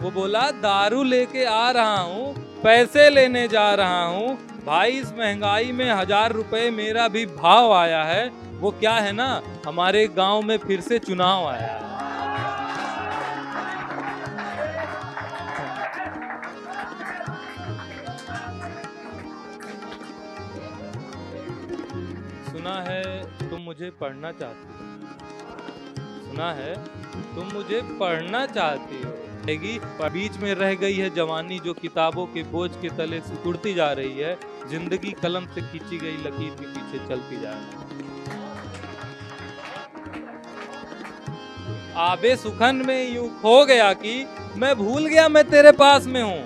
वो बोला दारू लेके आ रहा हूँ, पैसे लेने जा रहा हूँ भाई, इस महंगाई में 1000 रुपए मेरा भी भाव आया है। वो क्या है ना, हमारे गांव में फिर से चुनाव आया है। सुना है तुम मुझे पढ़ना चाहती हो, सुना है तुम मुझे पढ़ना चाहती हो। बीच में रह गई है जवानी जो किताबों के बोझ के तले सिकुड़ती जा रही है, जिंदगी कलम से खींची गई लकीर के पीछे चलती जा रही है। आबे सुखन में यूं खो गया कि मैं भूल गया मैं तेरे पास में हूँ।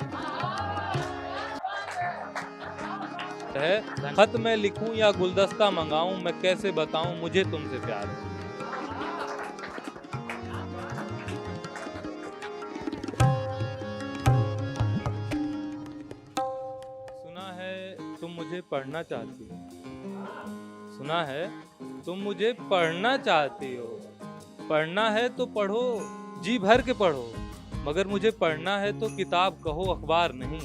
खत मैं लिखूं या गुलदस्ता मंगाऊं, मैं कैसे बताऊं मुझे तुमसे प्यार है। सुना है तुम मुझे पढ़ना चाहती हो, सुना है तुम मुझे पढ़ना चाहती हो। पढ़ना है तो पढ़ो, जी भर के पढ़ो, मगर मुझे पढ़ना है तो किताब कहो अखबार नहीं।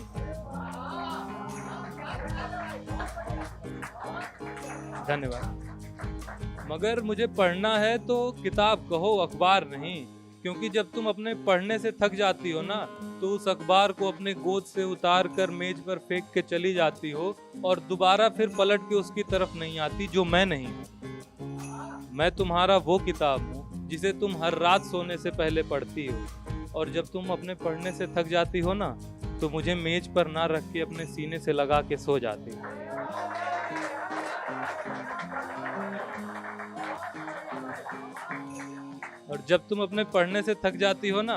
धन्यवाद। मगर मुझे पढ़ना है तो किताब कहो अखबार नहीं, क्योंकि जब तुम अपने पढ़ने से थक जाती हो ना, तो उस अखबार को अपने गोद से उतार कर मेज पर फेंक के चली जाती हो और दोबारा फिर पलट के उसकी तरफ नहीं आती, जो मैं नहीं हूँ। मैं तुम्हारा वो किताब हूँ जिसे तुम हर रात सोने से पहले पढ़ती हो, और जब तुम अपने पढ़ने से थक जाती हो ना, तो मुझे मेज पर ना रख के अपने सीने से लगा के सो जाती हो। और जब तुम अपने पढ़ने से थक जाती हो ना,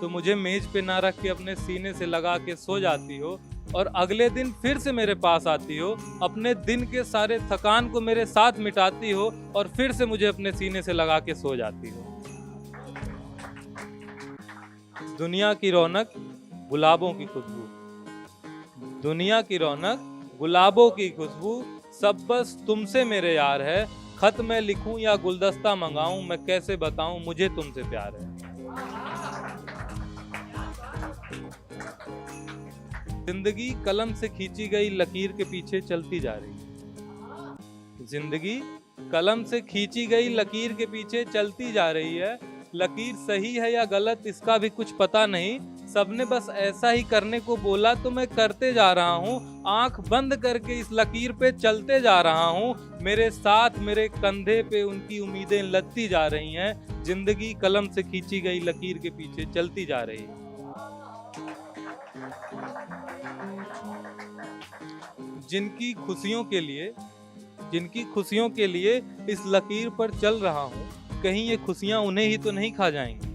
तो मुझे मेज पे ना रख के अपने सीने से लगा के सो जाती हो, और अगले दिन फिर से मेरे पास आती हो, अपने दिन के सारे थकान को मेरे साथ मिटाती हो, और फिर से मुझे अपने सीने से लगा के सो जाती हो। दुनिया की रौनक गुलाबों की खुशबू, दुनिया की रौनक गुलाबों की खुशबू, सब बस तुमसे मेरे यार है। खत मैं लिखूं या गुलदस्ता मंगाऊं, मैं कैसे बताऊं मुझे तुमसे प्यार है। जिंदगी कलम से खींची गई लकीर के पीछे चलती जा रही है। जिंदगी कलम से खींची गई लकीर के पीछे चलती जा रही है। लकीर सही है या गलत इसका भी कुछ पता नहीं, सबने बस ऐसा ही करने को बोला तो मैं करते जा रहा हूँ। आंख बंद करके इस लकीर पे चलते जा रहा हूँ। मेरे साथ मेरे कंधे पे उनकी उम्मीदें लदती जा रही हैं। जिंदगी कलम से खींची गई लकीर के पीछे चलती जा रही है। जिनकी खुशियों के लिए इस लकीर पर चल रहा हूँ, कहीं ये खुशियाँ उन्हें ही तो नहीं खा जाएंगी।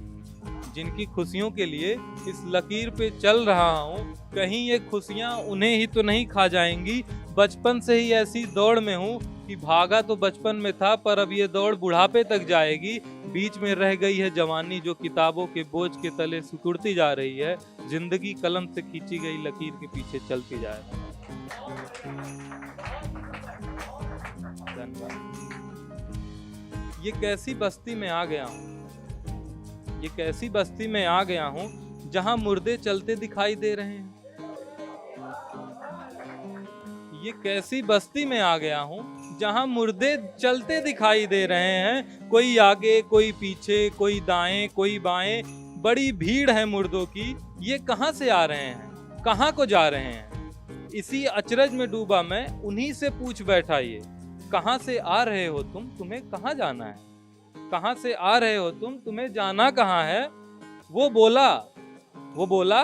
जिनकी खुशियों के लिए इस लकीर पे चल रहा हूँ, कहीं ये खुशियाँ उन्हें ही तो नहीं खा जाएंगी। बचपन से ही ऐसी दौड़ में हूँ कि भागा तो बचपन में था, पर अब ये दौड़ बुढ़ापे तक जाएगी। बीच में रह गई है जवानी जो किताबों के बोझ के तले सिकुड़ती जा रही है। जिंदगी कलम से खींची गई लकीर के पीछे चलती जा रही है। ये कैसी बस्ती में आ गया हूँ, ये कैसी बस्ती में आ गया हूँ जहां मुर्दे चलते दिखाई दे रहे हैं। ये कैसी बस्ती में आ गया हूँ जहां मुर्दे चलते दिखाई दे रहे हैं। कोई आगे कोई पीछे, कोई दाएं कोई बाएं, बड़ी भीड़ है मुर्दों की। ये कहां से आ रहे हैं, कहां को जा रहे हैं। इसी अचरज में डूबा मैं, उन्हीं से पूछ बैठा ये, कहां से आ रहे हो तुम, तुम्हें कहां जाना है। कहां से आ रहे हो तुम, तुम्हें जाना कहां है। वो बोला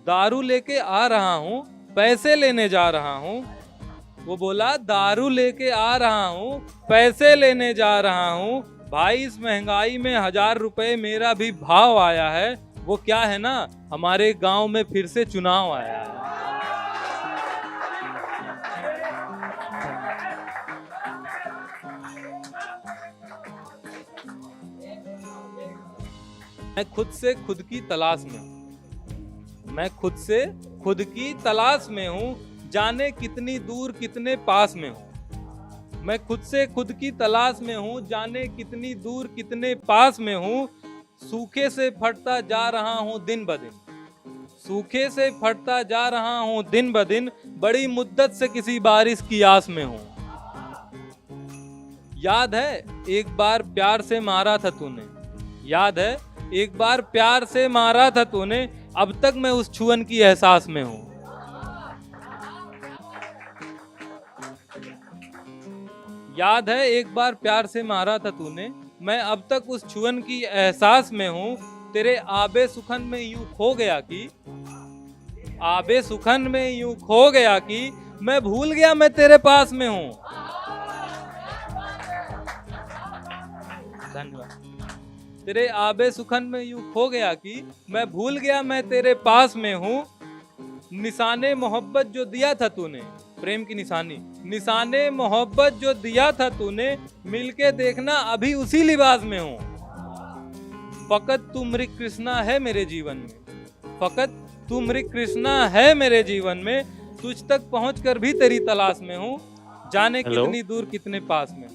दारू लेके आ रहा हूँ, पैसे लेने जा रहा हूँ। वो बोला दारू लेके आ रहा हूँ, पैसे लेने जा रहा हूँ भाई, इस महंगाई में 1000 रुपए मेरा भी भाव आया है। वो क्या है ना, हमारे गांव में फिर से चुनाव आया है। मैं खुद से खुद की तलाश में हूँ, मैं खुद से खुद की तलाश में हूँ, जाने कितनी दूर कितने पास में हूँ। मैं खुद से खुद की तलाश में हूँ, जाने कितनी दूर कितने पास में हूँ। सूखे से फटता जा रहा हूँ दिन ब दिन, सूखे से फटता जा रहा हूँ दिन ब दिन, बड़ी मुद्दत से किसी बारिश की आस में हूँ। याद है एक बार प्यार से मारा था तूने, याद है एक बार प्यार से मारा था तूने, अब तक मैं उस छुअन की एहसास में हूँ। याद है एक बार प्यार से मारा था तूने, मैं अब तक उस छुअन की एहसास में हूँ। तेरे आबे सुखन में यूं खो गया कि, आबे सुखन में यूं खो गया कि, मैं भूल गया मैं तेरे पास में हूँ। धन्यवाद। तेरे आबे सुखन में यूं खो गया कि, मैं भूल गया मैं तेरे पास में हूँ। निशाने मोहब्बत जो दिया था तूने, प्रेम की निशानी, निशाने मोहब्बत जो दिया था तूने, मिलके देखना अभी उसी लिबास में हूँ। फकत तू मृग कृष्णा है मेरे जीवन में, फकत तू मृग कृष्णा है मेरे जीवन में, तुझ तक पहुंचकर भी तेरी तलाश में हूँ, जाने कितनी दूर कितने पास में।